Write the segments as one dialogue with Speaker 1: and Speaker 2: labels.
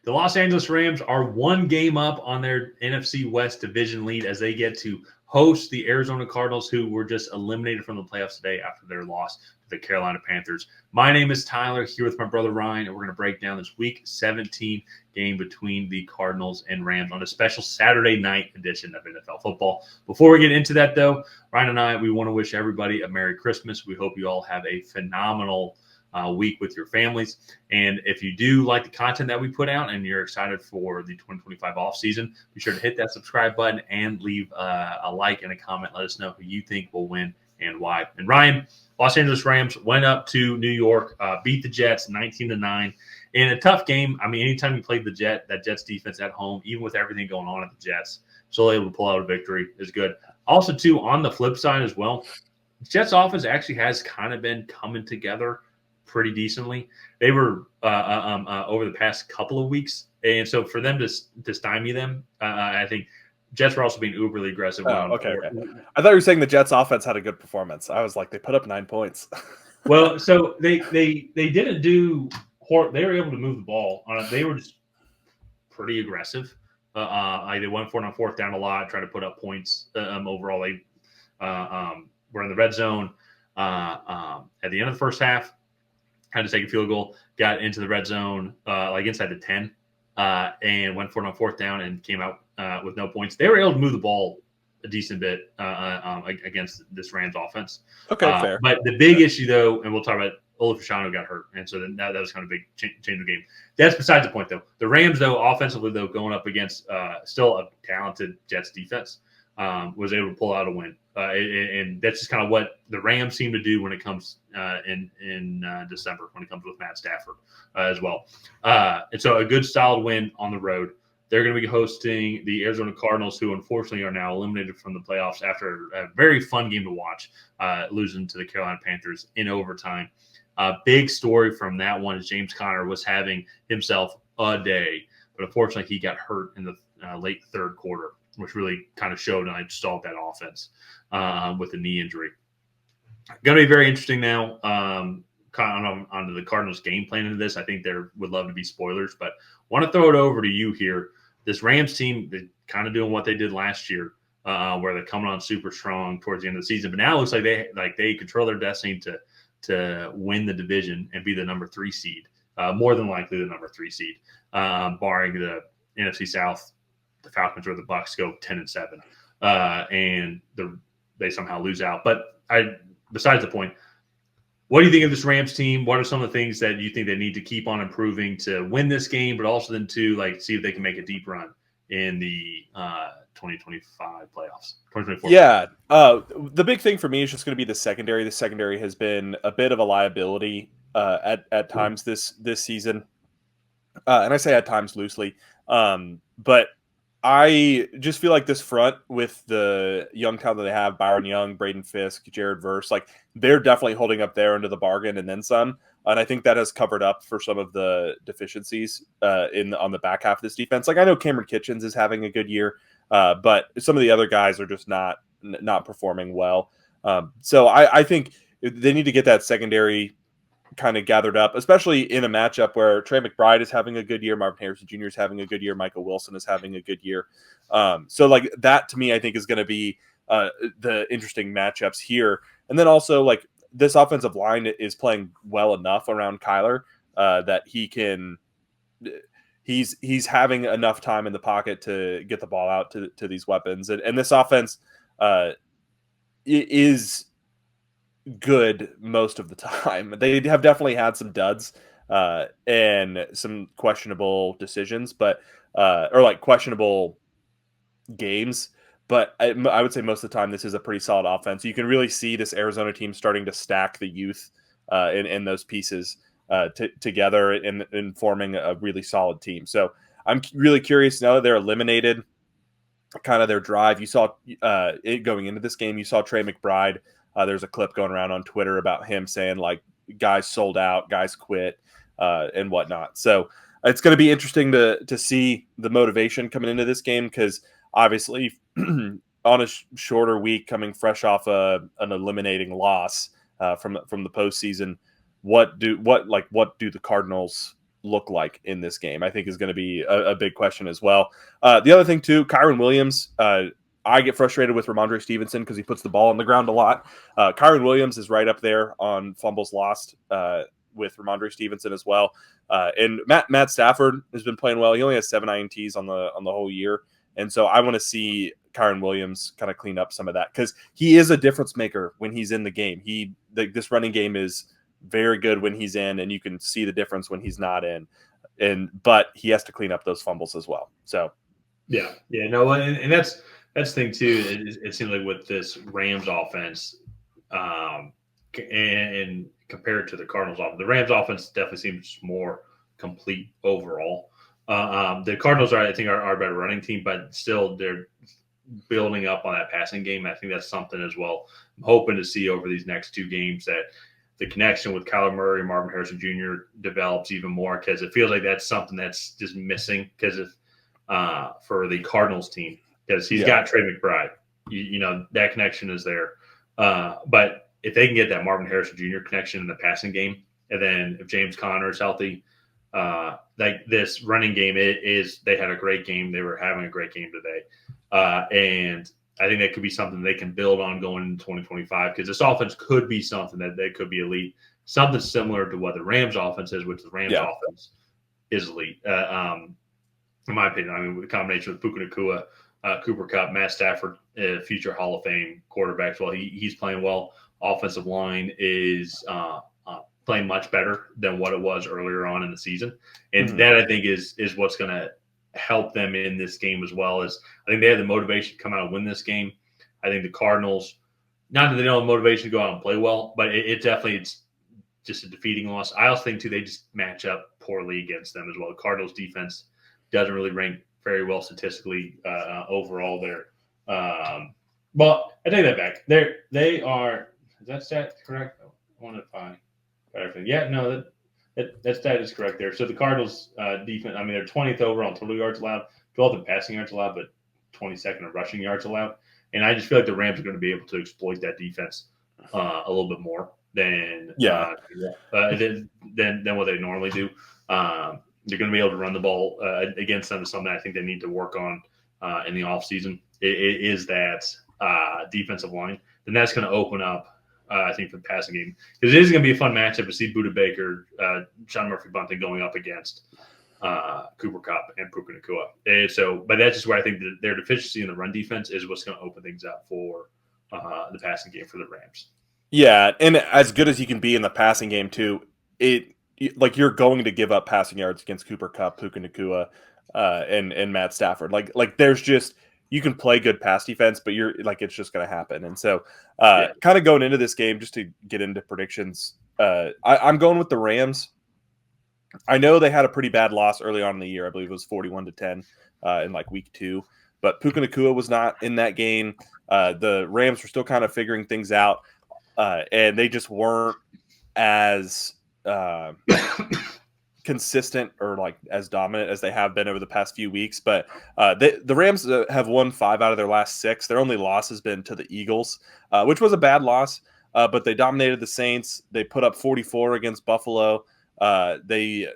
Speaker 1: The Los Angeles Rams are one game up on their NFC West division lead as they get to host the Arizona Cardinals, who were just eliminated from the playoffs today after their loss to the Carolina Panthers. My name is Tyler, here with my brother Ryan, and we're going to break down this Week 17 game between the Cardinals and Rams on a special Saturday night edition of NFL football. Before we get into that, though, Ryan and I, we want to wish everybody a Merry Christmas. We hope you all have a phenomenal week with your families. And if you do like the content that we put out and you're excited for the 2025 off season, be sure to hit that subscribe button and leave a like and a comment. Let us know who you think will win and why. And Ryan, Los Angeles Rams went up to New York, beat the Jets 19-9 in a tough game. I mean, anytime you played that Jets defense at home, even with everything going on at the Jets, still able to pull out a victory is good. Also, too, on the flip side as well, Jets offense actually has kind of been coming together pretty decently. They were over the past couple of weeks, and so for them to stymie them, I think Jets were also being uberly aggressive.
Speaker 2: Okay. I thought you were saying the Jets offense had a good performance. I was like, they put up 9 points.
Speaker 1: Well, so they didn't do. They were able to move the ball. They were just pretty aggressive. They went for it on fourth down a lot, tried to put up points. Overall, they were in the red zone at the end of the first half. Had to take a field goal, got into the red zone, inside the 10, and went for it on fourth down and came out with no points. They were able to move the ball a decent bit against this Rams offense.
Speaker 2: Okay, fair.
Speaker 1: But the big issue, though, and we'll talk about Olafashano got hurt, and so then that was kind of a big change of the game. That's besides the point, though. The Rams, though, offensively, though, going up against still a talented Jets defense, was able to pull out a win. And that's just kind of what the Rams seem to do when it comes in December, when it comes with Matt Stafford as well. And so a good solid win on the road. They're going to be hosting the Arizona Cardinals, who unfortunately are now eliminated from the playoffs after a very fun game to watch, losing to the Carolina Panthers in overtime. Big story from that one is James Conner was having himself a day, but unfortunately he got hurt in the late third quarter, which really kind of showed and stalled that offense with a knee injury. Going to be very interesting now. Kind of onto the Cardinals' game plan into this. I think there would love to be spoilers, but want to throw it over to you here. This Rams team, they're kind of doing what they did last year, where they're coming on super strong towards the end of the season. But now it looks like they control their destiny to win the division and be the number 3 seed, more than likely the number 3 seed, barring the NFC South. The Falcons or the Bucs go 10-7, and they somehow lose out. But besides the point, what do you think of this Rams team? What are some of the things that you think they need to keep on improving to win this game, but also then to see if they can make a deep run in the 2025 playoffs, 2024?
Speaker 2: Yeah, the big thing for me is just going to be the secondary. The secondary has been a bit of a liability at times this season, and I say at times loosely, but I just feel like this front with the young talent that they have, Byron Young, Braden Fisk, Jared Verse, they're definitely holding up their end of the bargain and then some. And I think that has covered up for some of the deficiencies on the back half of this defense. I know Cameron Kitchens is having a good year, but some of the other guys are just not performing well. So I think they need to get that secondary kind of gathered up, especially in a matchup where Trey McBride is having a good year, Marvin Harrison Jr. is having a good year, Michael Wilson is having a good year. So that to me, I think is going to be the interesting matchups here. And then also this offensive line is playing well enough around Kyler that he's having enough time in the pocket to get the ball out to these weapons. And this offense is good most of the time. They have definitely had some duds and some questionable decisions, but or questionable games. But I would say most of the time this is a pretty solid offense. You can really see this Arizona team starting to stack the youth in those pieces together and forming a really solid team. So I'm really curious now that they're eliminated, kind of their drive. You saw it going into this game. You saw Trey McBride. There's a clip going around on Twitter about him saying guys sold out, guys quit, and whatnot. So it's going to be interesting to see the motivation coming into this game because obviously on a shorter week, coming fresh off an eliminating loss from the postseason, what do the Cardinals look like in this game, I think is going to be a big question as well. The other thing too, Kyren Williams, I get frustrated with Ramondre Stevenson because he puts the ball on the ground a lot. Kyren Williams is right up there on fumbles lost with Ramondre Stevenson as well. And Matt Stafford has been playing well. He only has 7 INTs on the whole year. And so I want to see Kyren Williams kind of clean up some of that because he is a difference maker when he's in the game. This running game is very good when he's in, and you can see the difference when he's not in. But he has to clean up those fumbles as well. So
Speaker 1: no, and that's the thing too. It seems like with this Rams offense, and compared to the Cardinals offense, the Rams offense definitely seems more complete overall. The Cardinals I think are a better running team, but still they're building up on that passing game. I think that's something as well. I'm hoping to see over these next 2 games that the connection with Kyler Murray and Marvin Harrison Jr. develops even more because it feels like that's something that's just missing because for the Cardinals team because he's got Trey McBride. You know, that connection is there. But if they can get that Marvin Harrison Jr. connection in the passing game, and then if James Conner is healthy, like this running game they had a great game. They were having a great game today. And I think that could be something they can build on going into 2025 because this offense could be something that they could be elite, something similar to what the Rams offense is, which the Rams offense is elite. In my opinion, I mean, with the combination of Puka Nacua, Cooper Kupp, Matt Stafford, future Hall of Fame quarterbacks. Well, he's playing well. Offensive line is playing much better than what it was earlier on in the season. And that I think is what's going to help them in this game as well. As I think they have the motivation to come out and win this game. I think the Cardinals, not that they don't have the motivation to go out and play well, but it's just a defeating loss. I also think too they just match up poorly against them as well. The Cardinals defense doesn't really rank very well statistically overall there. But I take that back. They are. Is that stat correct? I want to find everything. Yeah, no, that stat is correct there. So the Cardinals defense, I mean, they're 20th overall in total yards allowed, 12th in passing yards allowed, but 22nd in rushing yards allowed. And I just feel like the Rams are going to be able to exploit that defense a little bit more than what they normally do. They're going to be able to run the ball against them is something I think they need to work on in the offseason. It is that defensive line. Then that's going to open up, I think, for the passing game. Because it is going to be a fun matchup to see Budda Baker, Sean Murphy-Bunting going up against Cooper Kupp and Puka Nacua. And so, but that's just where I think their deficiency in the run defense is what's going to open things up for the passing game for the Rams.
Speaker 2: Yeah, and as good as you can be in the passing game too, you're going to give up passing yards against Cooper Kupp, Puka Nacua, and Matt Stafford. Like there's just you can play good pass defense, but you're like it's just going to happen. And so, kind of going into this game, just to get into predictions, I'm going with the Rams. I know they had a pretty bad loss early on in the year. I believe it was 41-10 in like week 2. But Puka Nacua was not in that game. The Rams were still kind of figuring things out, and they just weren't as consistent or like as dominant as they have been over the past few weeks. But the Rams have won 5 out of their last 6. Their only loss has been to the Eagles, which was a bad loss. But they dominated the Saints. They put up 44 against Buffalo. They,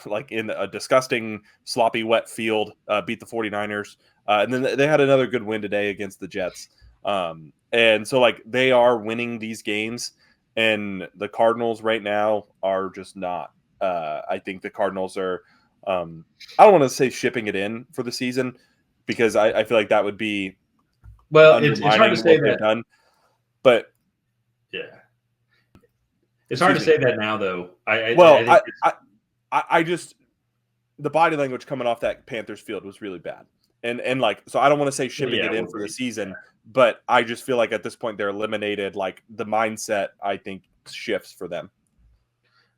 Speaker 2: like in a disgusting, sloppy, wet field, beat the 49ers. And then they had another good win today against the Jets. And so, like, they are winning these games. And the Cardinals right now are just not. I think the Cardinals are, I don't want to say shipping it in for the season because I feel like that would be
Speaker 1: it's hard to say that.
Speaker 2: Done, but
Speaker 1: yeah. It's hard to say that now, though.
Speaker 2: I just the body language coming off that Panthers field was really bad, and like so I don't want to say shipping it in for the season, but I just feel like at this point they're eliminated. Like the mindset, I think shifts for them.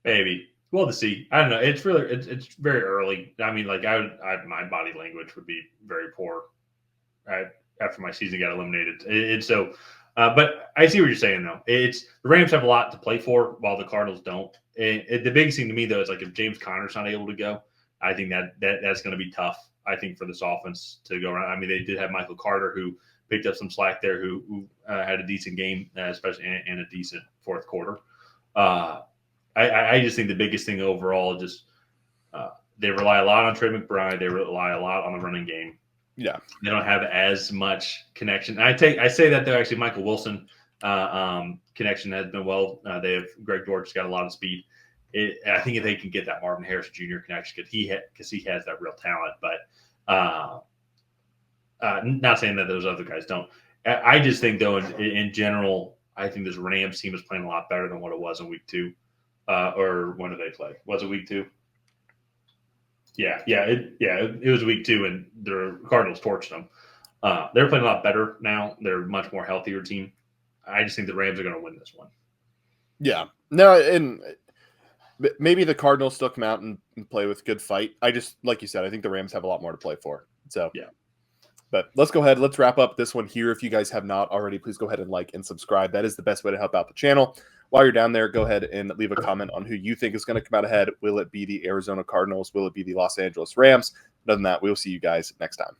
Speaker 1: Maybe we'll have to see. I don't know. It's very early. I mean, like my body language would be very poor after my season got eliminated, and so. But I see what you're saying, though. It's the Rams have a lot to play for, while the Cardinals don't. And the biggest thing to me, though, is like if James Conner's not able to go, I think that's going to be tough. I think for this offense to go around. I mean, they did have Michael Carter, who picked up some slack there, who had a decent game, especially in a decent fourth quarter. I just think the biggest thing overall, just They rely a lot on Trey McBride. They rely a lot on the running game.
Speaker 2: Yeah,
Speaker 1: they don't have as much connection. I say that though. Actually, Michael Wilson connection has been well. They have Greg Dortch's got a lot of speed. I think if they can get that Marvin Harrison Jr. connection, because he has that real talent, but not saying that those other guys don't. I just think though, in general, I think this Rams team is playing a lot better than what it was in week 2. Or when did they play? Was it week 2? Yeah, it was week 2, and the Cardinals torched them. They're playing a lot better now. They're a much more healthier team. I just think the Rams are going to win this one.
Speaker 2: Yeah, no, and maybe the Cardinals still come out and play with good fight. I just, like you said, I think the Rams have a lot more to play for. So
Speaker 1: yeah.
Speaker 2: But let's go ahead. Let's wrap up this one here. If you guys have not already, please go ahead and like and subscribe. That is the best way to help out the channel. While you're down there, go ahead and leave a comment on who you think is going to come out ahead. Will it be the Arizona Cardinals? Will it be the Los Angeles Rams? Other than that, we'll see you guys next time.